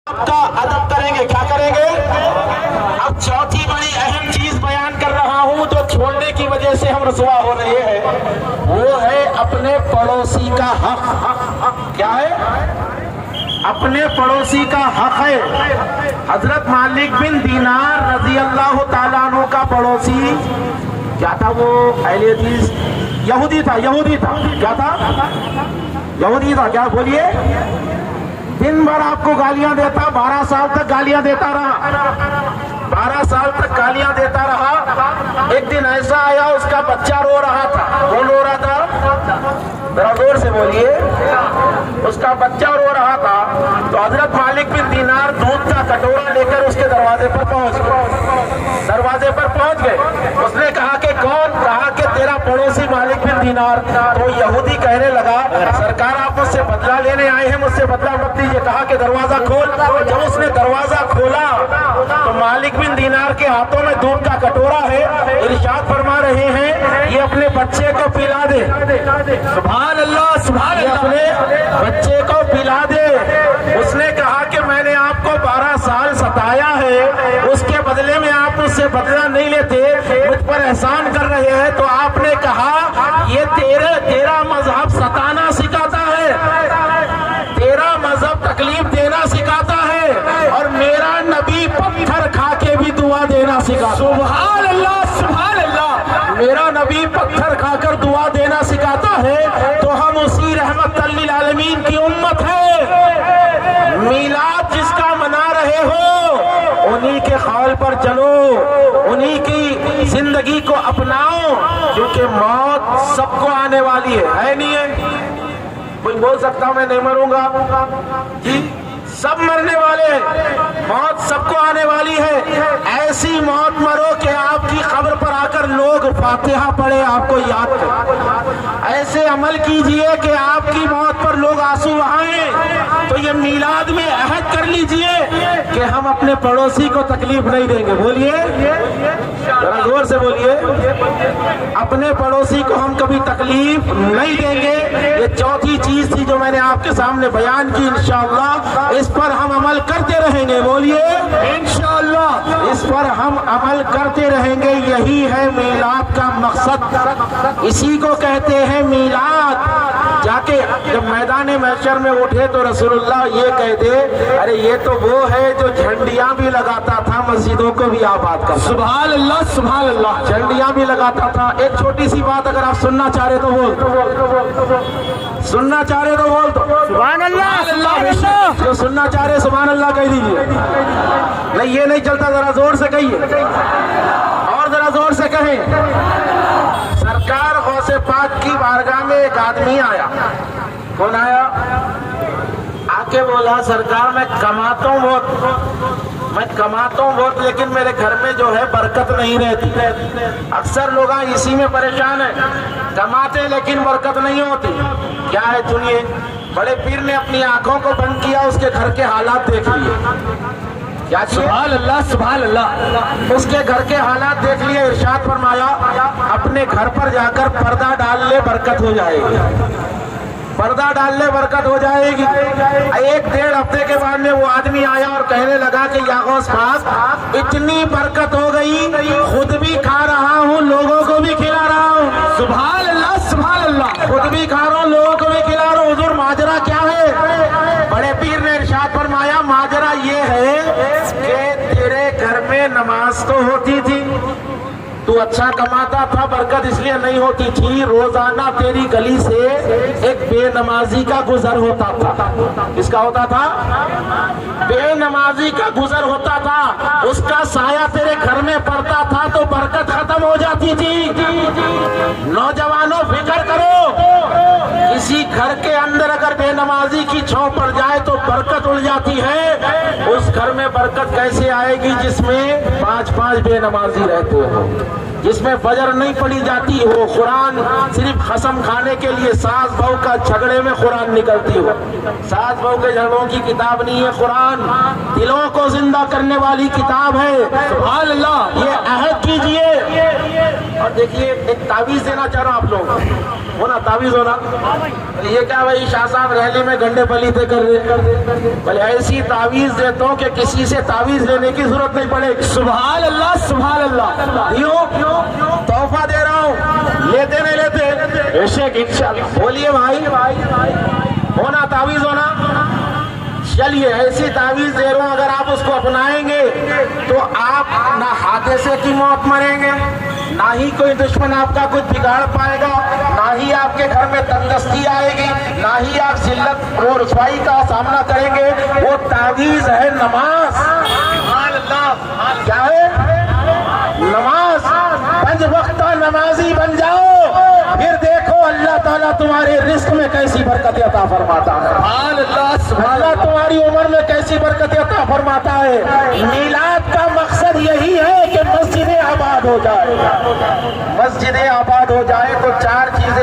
کا ادب کریں گے. کیا کریں گے؟ اب چوتھی بڑی اہم چیز بیان کر رہا ہوں جو چھوڑنے کی وجہ سے ہم رسوا ہو رہے ہیں، وہ ہے اپنے پڑوسی کا حق. کیا ہے؟ اپنے پڑوسی کا حق ہے. حضرت مالک بن دینار رضی اللہ تعالیٰ عنہ کا پڑوسی کیا تھا؟ وہ اہل حدیث یہودی تھا. کیا تھا؟ یہودی تھا. کیا بولیے؟ دن بھر آپ کو گالیاں دیتا، 12 سال تک گالیاں دیتا رہا. 12 سال تک گالیاں دیتا رہا. ایک دن ایسا آیا اس کا بچہ رو رہا تھا. کون رو رہا تھا؟ ذرا زور سے بولیے. اس کا بچہ رو رہا تھا تو حضرت مالک بن دینار دودھ کا کٹورا لے کر اس کے دروازے پر پہنچ گئے. اس نے کہا کہ کون؟ کہا کہ تیرا پڑوسی مالک بن دینار. تو یہودی کہنے لگا سرکار آپ مجھ سے بدلہ لینے آئے ہیں، مجھ سے بدلہ مت دیجیے. کہا کہ دروازہ کھول. جب اس نے دروازہ کھولا تو مالک بن دینار کے ہاتھوں میں دودھ کا کٹورا ہے. ارشاد فرما رہے ہیں یہ اپنے بچے کو پلا دے. سبحان اللہ سبحان اللہ. اپنے بچے کو پلا دے. اس نے کہا کہ میں نے آپ کو 12 سال ستایا ہے، اس کے بدلے میں آپ مجھ سے بدلہ نہیں لیتے، مجھ پر احسان کر رہے ہیں. تو آپ نے کہا یہ تیرا مذہب ستانا سکھاتا ہے، تیرا مذہب تکلیف دینا سکھاتا ہے، اور میرا نبی پتھر کھا کے بھی دعا دینا سکھاتا. سبحان اللہ سبحان اللہ. میرا نبی پتھر کھا کر دعا دینا سکھاتا ہے تو ہم اسی رحمت للعالمین کی امت ہے. میلاد جس کا منا رہے ہو انہی کے قول پر چلو، انہی کی زندگی کو اپناؤ، کیونکہ موت سب کو آنے والی ہے نہیں ہے؟ کوئی بول سکتا میں نہیں مروں گا؟ جی سب مرنے والے ہیں. موت سب کو آنے والی ہے. ایسی موت مرو کہ آپ کی قبر پر آ کر لوگ فاتحہ پڑھے آپ کو یاد کریں. ایسے عمل کیجئے کہ آپ کی موت پر لوگ آنسو بہائیں. تو یہ میلاد میں عہد کر لیجئے کہ ہم اپنے پڑوسی کو تکلیف نہیں دیں گے. بولیے ذرا زور سے بولیے. اپنے پڑوسی کو ہم کبھی تکلیف نہیں دیں گے. یہ چوتھی چیز تھی جو میں نے آپ کے سامنے بیان کی. انشاءاللہ اس پر ہم عمل کرتے رہیں گے. بولیے انشاءاللہ اس پر ہم عمل کرتے رہیں گے. یہی ہے میلاد کا مقصد، اسی کو کہتے ہیں میلاد. جا کے جب میدان محشر میں اٹھے تو رسول اللہ یہ کہتے ارے یہ تو وہ ہے جو جھنڈیاں بھی لگاتا تھا، مسجدوں کو بھی آباد کرتا. سبحان اللہ سبحان اللہ. جھنڈیاں بھی لگاتا تھا. ایک چھوٹی سی بات اگر آپ سننا چاہ رہے تو بول، سننا چاہ رہے تو بول تو سبحان اللہ. جو سننا چاہ رہے سبحان اللہ کہہ دیجیے. نہیں یہ نہیں چلتا، ذرا زور سے کہیے اور ذرا زور سے کہیں. سرکار غوث پاک کی بارگاہ میں ایک آدمی آیا. کون آیا؟ آ کے بولا سرکار میں کماتا ہوں بہت لیکن میرے گھر میں جو ہے برکت نہیں رہتی. اکثر لوگ اسی میں پریشان ہیں، کماتے لیکن برکت نہیں ہوتی. کیا ہے سنیے. بڑے پیر نے اپنی آنکھوں کو بند کیا، اس کے گھر کے حالات دیکھ لیے. کیا سبحان اللہ سبحان اللہ. اس کے گھر کے حالات دیکھ لیے. ارشاد فرمایا اپنے گھر پر جا کر پردہ ڈال لے، برکت ہو جائے گی. پردہ ڈال لے، برکت ہو جائے گی. 1-1.5 ہفتے کے بعد میں وہ آدمی آیا اور کہنے لگا کہ یا غوث پاک اتنی برکت ہو گئی، خود بھی کھا رہا ہوں، لوگوں کو بھی کھلا رہا ہوں. سبحان اللہ سبحان اللہ. خود بھی کھا رہا ہوں، لوگوں کو بھی کھلا رہا ہوں. حضور ماجرا کیا ہے؟ بڑے پیر نے ارشاد فرمایا ماجرا یہ ہے کہ تیرے گھر میں نماز تو ہوتی تھی، تو اچھا کماتا تھا، برکت اس لیے نہیں ہوتی تھی. روزانہ تیری گلی سے ایک بے نمازی کا گزر ہوتا تھا. کس کا ہوتا تھا؟ بے نمازی کا گزر ہوتا تھا. اس کا سایہ تیرے گھر میں پڑتا تھا تو برکت ختم ہو جاتی تھی. نوجوانوں فکر کرو، کسی گھر کے اندر اگر بے نمازی کی چھاؤں پڑ جائے تو برکت اڑ جاتی ہے. اس گھر میں برکت کیسے آئے گی جس میں 5 بے نمازی رہتے ہو، جس میں فجر نہیں پڑھی جاتی ہو، قرآن صرف قسم کھانے کے لیے ساس بہو کا جھگڑے میں قرآن نکلتی ہو. ساس بہو کے جھگڑوں کی کتاب نہیں ہے قرآن، دلوں کو زندہ کرنے والی کتاب ہے. سبحان اللہ. یہ عہد کیجئے اور دیکھیے ایک تعویذ دینا چاہ رہا ہوں آپ لوگ ہونا تعویذ ہونا. یہ کیا بھائی شاہ صاحب ریلی میں گنڈے پلیتے کر رہے, بھلے ایسی تعویذ دیتا ہوں کہ کسی سے تعویذ لینے کی ضرورت نہیں پڑے. سبحان اللہ سبحان اللہ. کیوں تحفہ دے رہا ہوں, لیتے نہیں لیتے بے شک انشاءاللہ. بولیے بھائی ہونا تعویذ ہونا. چلیے ایسی تعویذ دے رہا ہوں, اگر آپ اس کو اپنائیں گے تو آپ نہ حادثے کی موت مریں گے, نہ ہی کوئی دشمن آپ کا کچھ بگاڑ پائے گا, نہ ہی آپ کے گھر میں تنگستی آئے گی, نہ ہی آپ ذلت اور رسوائی کا سامنا کریں گے. وہ تعویذ ہے نماز. کیا ہے نماز. 5 وقت نمازی بن جاؤ, پھر دیکھو اللہ تعالیٰ تمہارے رزق میں کیسی برکت عطا فرماتا ہے. اللہ تمہاری عمر میں کیسی برکت عطا فرماتا ہے. میلاد کا مقصد یہی ہے کہ مسجدیں آباد ہو جائے. مسجدیں آباد ہو جائے تو 4 چیزیں